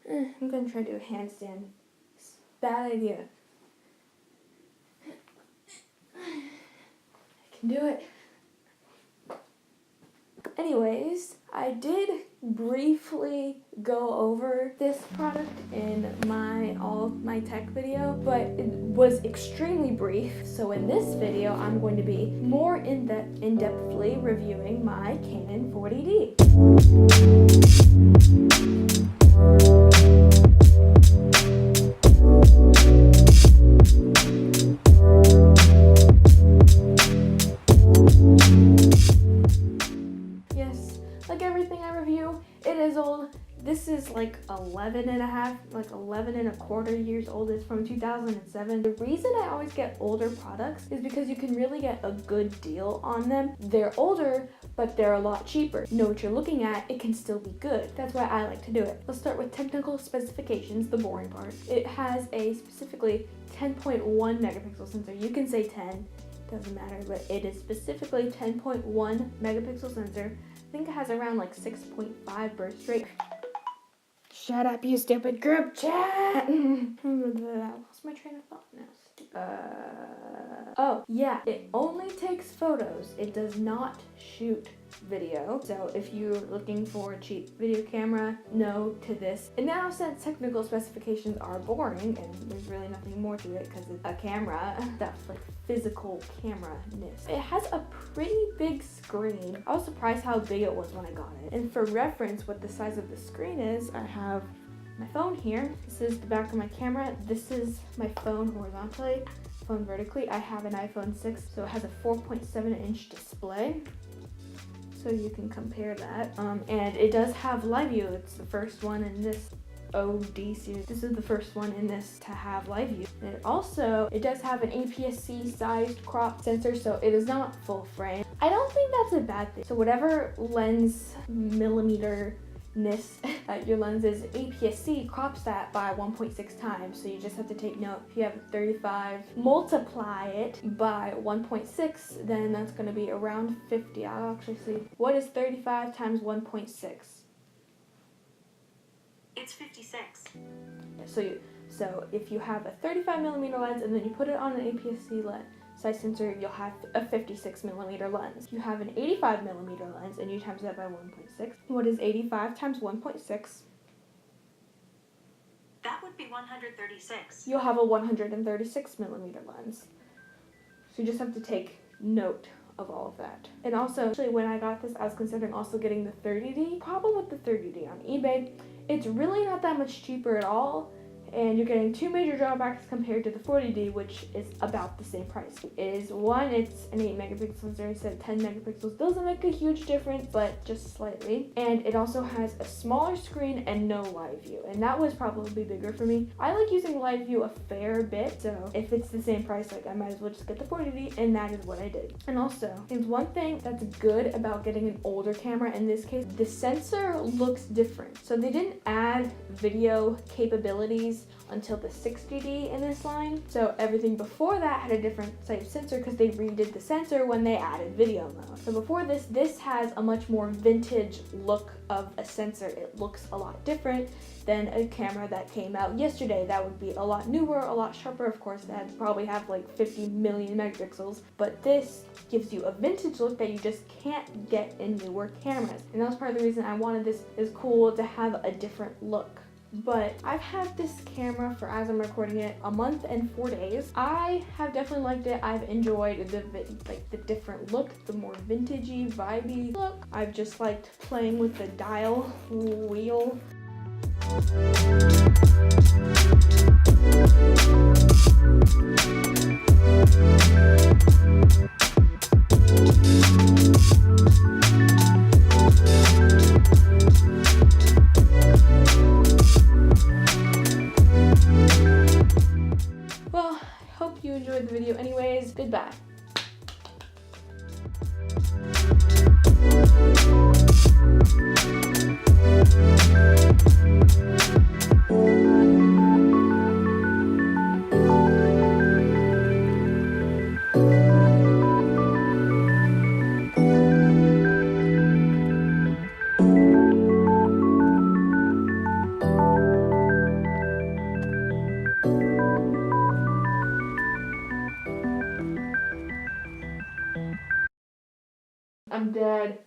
I'm gonna try to do a handstand. Bad idea. I can do it. Anyways, I did briefly go over this product in all of my tech video, but it was extremely brief. So in this video, I'm going to be more in-depthly reviewing my Canon 40D. Like everything I review, it is old. This is like 11 and a quarter years old. It's from 2007. The reason I always get older products is because you can really get a good deal on them. They're older, but they're a lot cheaper. You know what you're looking at, it can still be good. That's why I like to do it. Let's start with technical specifications, the boring part. It has a specifically 10.1 megapixel sensor. You can say 10, doesn't matter, but it is specifically 10.1 megapixel sensor. I think it has around like 6.5 burst rate. Shut up, you stupid group chat! I lost my train of thought now. Oh, yeah, it only takes photos. It does not shoot video. So if you're looking for a cheap video camera, no to this. And now, since technical specifications are boring and there's really nothing more to it because it's a camera, that's like physical camera-ness. It has a pretty big screen. I was surprised how big it was when I got it. And for reference, what the size of the screen is, I have my phone here. This is the back of my camera. This is my phone horizontally, phone vertically. I have an iPhone 6, so it has a 4.7-inch display. So you can compare that. And it does have live view. It's the first one in this OD series. This is the first one in this to have live view. And it does have an APS-C sized crop sensor, so it is not full frame. I don't think that's a bad thing. So whatever lens millimeter your lens is, APS-C crops that by 1.6 times. So you just have to take note. If you have 35, multiply it by 1.6, then that's going to be around 50. I'll actually see. What is 35 times 1.6? It's 56. So if you have a 35 millimeter lens and then you put it on an APS-C size sensor, you'll have a 56 millimeter lens. You have an 85 millimeter lens and you times that by 1.6. What is 85 times 1.6? That would be 136. You'll have a 136 millimeter lens. So you just have to take note of all of that. And also, actually, when I got this, I was considering also getting the 30D. Problem with the 30D on eBay, it's really not that much cheaper at all. And you're getting two major drawbacks compared to the 40D, which is about the same price. It's an 8 megapixel sensor instead of 10 megapixels. Doesn't make a huge difference, but just slightly. And it also has a smaller screen and no live view. And that was probably bigger for me. I like using live view a fair bit, so if it's the same price, like I might as well just get the 40D, and that is what I did. And also, there's one thing that's good about getting an older camera. In this case, the sensor looks different. So they didn't add video capabilities until the 60D in this line. So everything before that had a different type of sensor because they redid the sensor when they added video mode. So before this has a much more vintage look of a sensor. It looks a lot different than a camera that came out yesterday. That would be a lot newer, a lot sharper. Of course, that'd probably have like 50 million megapixels, but this gives you a vintage look that you just can't get in newer cameras. And that was part of the reason I wanted this. Is cool to have a different look. But I've had this camera for, as I'm recording it, a month and 4 days. I have definitely liked it. I've enjoyed the different look, the more vintagey, vibey look. I've just liked playing with the dial wheel. Well, I hope you enjoyed the video anyways. Goodbye. I'm dead.